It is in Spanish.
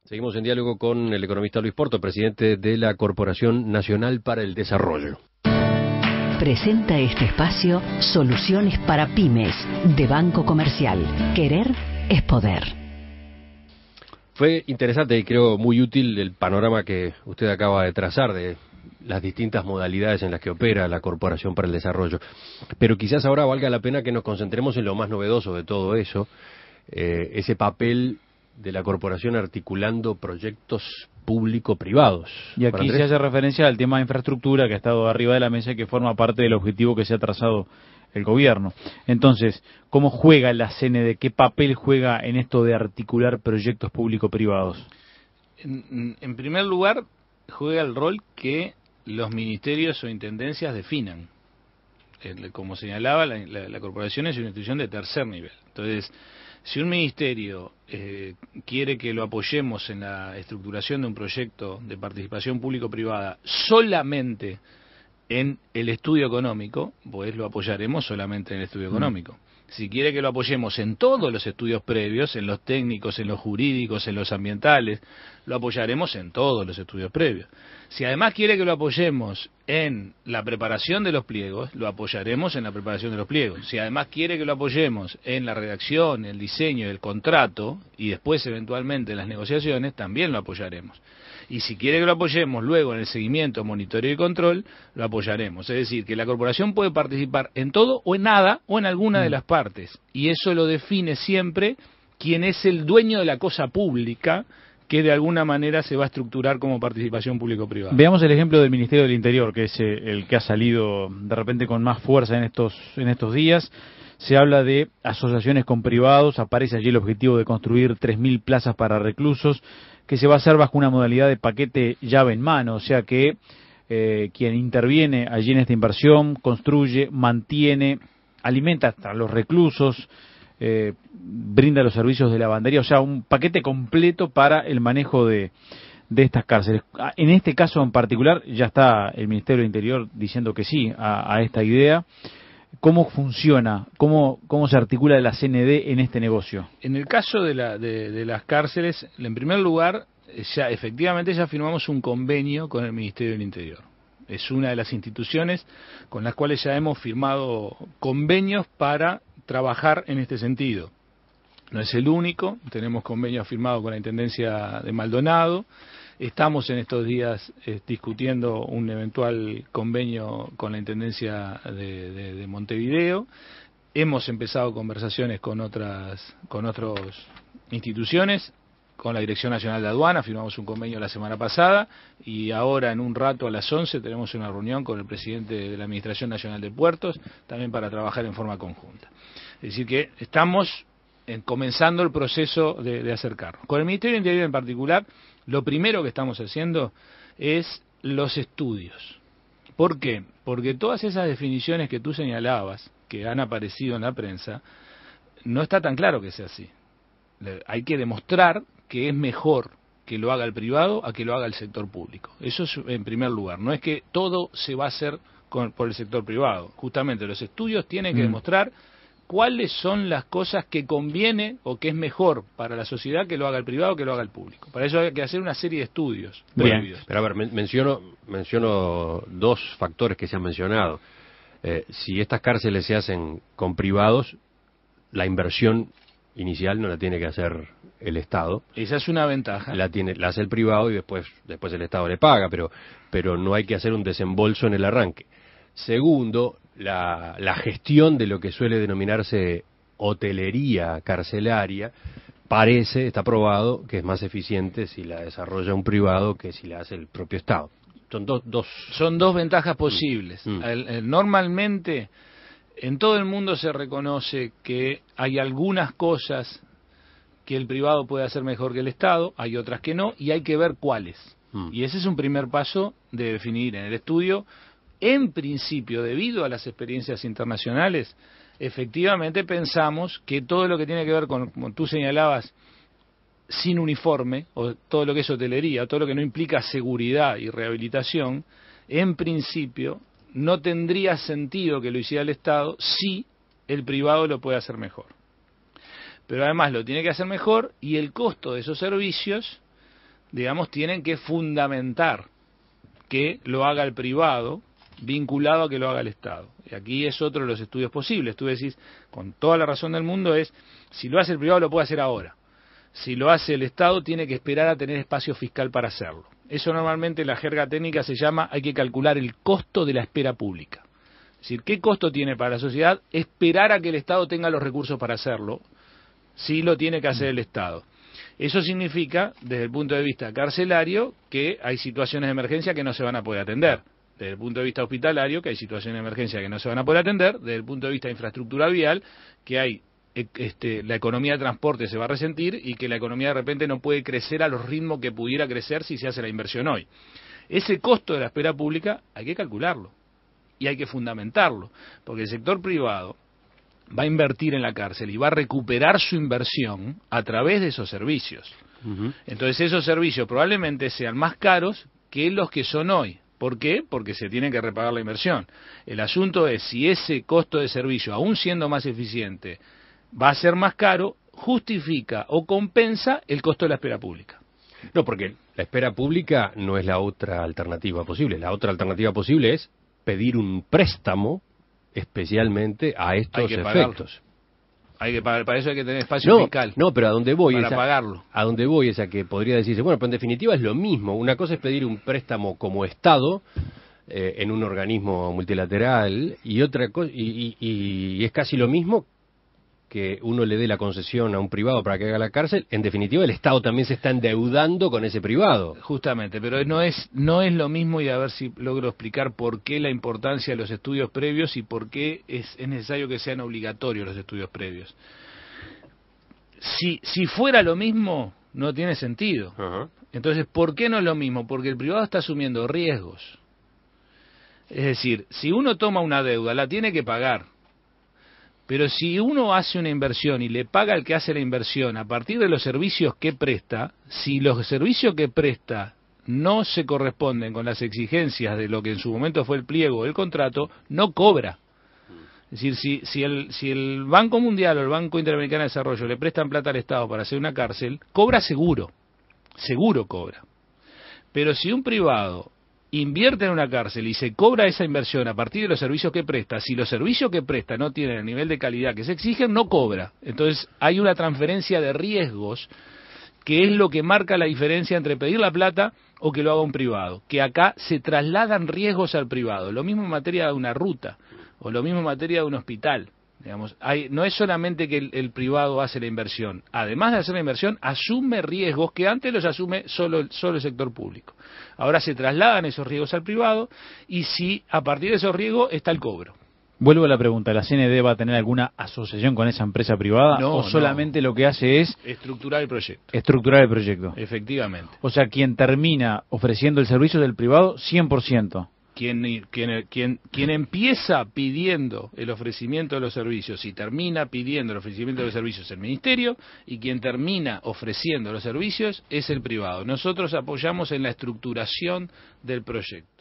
Seguimos en diálogo con el economista Luis Porto, presidente de la Corporación Nacional para el Desarrollo. Presenta este espacio Soluciones para Pymes de Banco Comercial. Querer es poder. Fue interesante y creo muy útil el panorama que usted acaba de trazar de las distintas modalidades en las que opera la Corporación para el Desarrollo. Pero quizás ahora valga la pena que nos concentremos en lo más novedoso de todo eso, ese papel de la corporación articulando proyectos público-privados. Y aquí se hace referencia al tema de infraestructura que ha estado arriba de la mesa y que forma parte del objetivo que se ha trazado el gobierno. Entonces, ¿cómo juega la CND? ¿Qué papel juega en esto de articular proyectos público-privados? En primer lugar, juega el rol que los ministerios o intendencias definan. Como señalaba, la corporación es una institución de tercer nivel. Entonces, si un ministerio quiere que lo apoyemos en la estructuración de un proyecto de participación público-privada solamente en el estudio económico, pues lo apoyaremos solamente en el estudio económico. Si quiere que lo apoyemos en todos los estudios previos, en los técnicos, en los jurídicos, en los ambientales, lo apoyaremos en todos los estudios previos. Si además quiere que lo apoyemos en la preparación de los pliegos, lo apoyaremos en la preparación de los pliegos. Si además quiere que lo apoyemos en la redacción, el diseño del contrato y después eventualmente en las negociaciones, también lo apoyaremos. Y si quiere que lo apoyemos luego en el seguimiento, monitoreo y control, lo apoyaremos. Es decir, que la corporación puede participar en todo o en nada o en alguna de las partes. Y eso lo define siempre quien es el dueño de la cosa pública que de alguna manera se va a estructurar como participación público-privada. Veamos el ejemplo del Ministerio del Interior, que es el que ha salido de repente con más fuerza en estos días. Se habla de asociaciones con privados, aparece allí el objetivo de construir 3.000 plazas para reclusos, que se va a hacer bajo una modalidad de paquete llave en mano, o sea que quien interviene allí en esta inversión, construye, mantiene, alimenta hasta los reclusos, brinda los servicios de lavandería, o sea, un paquete completo para el manejo de estas cárceles. En este caso en particular, ya está el Ministerio del Interior diciendo que sí a esta idea. ¿Cómo funciona? ¿Cómo se articula la CND en este negocio? En el caso de las cárceles, en primer lugar, efectivamente ya firmamos un convenio con el Ministerio del Interior. Es una de las instituciones con las cuales ya hemos firmado convenios para trabajar en este sentido. No es el único, tenemos convenios firmados con la Intendencia de Maldonado. Estamos en estos días discutiendo un eventual convenio con la Intendencia de Montevideo. Hemos empezado conversaciones con otras instituciones, con la Dirección Nacional de Aduana, firmamos un convenio la semana pasada y ahora en un rato a las 11 tenemos una reunión con el presidente de la Administración Nacional de Puertos, también para trabajar en forma conjunta. Es decir que estamos comenzando el proceso de acercarnos. Con el Ministerio del Interior en particular, lo primero que estamos haciendo es los estudios. ¿Por qué? Porque todas esas definiciones que tú señalabas, que han aparecido en la prensa, no está tan claro que sea así. Hay que demostrar que es mejor que lo haga el privado a que lo haga el sector público. Eso es en primer lugar. No es que todo se va a hacer por el sector privado. Justamente los estudios tienen que demostrar cuáles son las cosas que conviene o que es mejor para la sociedad que lo haga el privado o que lo haga el público. Para eso hay que hacer una serie de estudios previos. Pero a ver, menciono dos factores que se han mencionado. Si estas cárceles se hacen con privados, la inversión inicial no la tiene que hacer el Estado. Esa es una ventaja. La hace el privado y después el Estado le paga, pero no hay que hacer un desembolso en el arranque. Segundo, la gestión de lo que suele denominarse hotelería carcelaria está probado que es más eficiente si la desarrolla un privado que si la hace el propio Estado. Son dos ventajas posibles. Normalmente en todo el mundo se reconoce que hay algunas cosas que el privado puede hacer mejor que el Estado, hay otras que no, y hay que ver cuáles. Y ese es un primer paso de definir en el estudio. En principio, debido a las experiencias internacionales, efectivamente pensamos que todo lo que tiene que ver con, como tú señalabas, sin uniforme, o todo lo que es hotelería, o todo lo que no implica seguridad y rehabilitación, en principio no tendría sentido que lo hiciera el Estado si el privado lo puede hacer mejor. Pero además lo tiene que hacer mejor y el costo de esos servicios digamos, tienen que fundamentar que lo haga el privado, vinculado a que lo haga el Estado. Y aquí es otro de los estudios posibles. Tú decís, con toda la razón del mundo, es, si lo hace el privado lo puede hacer ahora. Si lo hace el Estado tiene que esperar a tener espacio fiscal para hacerlo. Eso normalmente en la jerga técnica se llama, hay que calcular el costo de la espera pública. Es decir, ¿qué costo tiene para la sociedad esperar a que el Estado tenga los recursos para hacerlo? Si lo tiene que hacer el Estado. Eso significa, desde el punto de vista carcelario, que hay situaciones de emergencia que no se van a poder atender. Desde el punto de vista hospitalario, que hay situaciones de emergencia que no se van a poder atender. Desde el punto de vista de infraestructura vial, que hay la economía de transporte se va a resentir y que la economía de repente no puede crecer a los ritmos que pudiera crecer si se hace la inversión hoy. Ese costo de la espera pública hay que calcularlo y hay que fundamentarlo, porque el sector privado va a invertir en la cárcel y va a recuperar su inversión a través de esos servicios. Entonces esos servicios probablemente sean más caros que los que son hoy. ¿Por qué? Porque se tiene que repagar la inversión. El asunto es si ese costo de servicio, aún siendo más eficiente, va a ser más caro, justifica o compensa el costo de la espera pública. No, porque la espera pública no es la otra alternativa posible. La otra alternativa posible es pedir un préstamo especialmente a estos efectos. Hay que pagar, para eso hay que tener espacio fiscal. No, pero a dónde voy para pagarlo. A dónde voy es a que podría decirse, bueno, pero en definitiva es lo mismo. Una cosa es pedir un préstamo como Estado en un organismo multilateral y otra cosa y es casi lo mismo que uno le dé la concesión a un privado para que haga la cárcel. En definitiva, el Estado también se está endeudando con ese privado. Justamente, pero no es lo mismo, y a ver si logro explicar por qué la importancia de los estudios previos y por qué es necesario que sean obligatorios los estudios previos. Si fuera lo mismo, no tiene sentido. Entonces, ¿por qué no es lo mismo? Porque el privado está asumiendo riesgos. Es decir, si uno toma una deuda, la tiene que pagar. Pero si uno hace una inversión y le paga al que hace la inversión a partir de los servicios que presta, si los servicios que presta no se corresponden con las exigencias de lo que en su momento fue el pliego o el contrato, no cobra. Es decir, si el Banco Mundial o el Banco Interamericano de Desarrollo le prestan plata al Estado para hacer una cárcel, cobra seguro cobra. Pero si un privado invierte en una cárcel y se cobra esa inversión a partir de los servicios que presta, si los servicios que presta no tienen el nivel de calidad que se exigen, no cobra. Entonces hay una transferencia de riesgos que es lo que marca la diferencia entre pedir la plata o que lo haga un privado, que acá se trasladan riesgos al privado, lo mismo en materia de una ruta o lo mismo en materia de un hospital. Digamos, no es solamente que el privado hace la inversión, además de hacer la inversión, asume riesgos que antes los asume solo el sector público. Ahora se trasladan esos riesgos al privado y si a partir de esos riesgos está el cobro. Vuelvo a la pregunta, ¿la CND va a tener alguna asociación con esa empresa privada o solamente lo que hace es estructurar el proyecto? Estructurar el proyecto. Efectivamente. O sea, quien termina ofreciendo el servicio del privado, 100%. Quien empieza pidiendo el ofrecimiento de los servicios y termina pidiendo el ofrecimiento de los servicios es el Ministerio, y quien termina ofreciendo los servicios es el privado. Nosotros apoyamos en la estructuración del proyecto.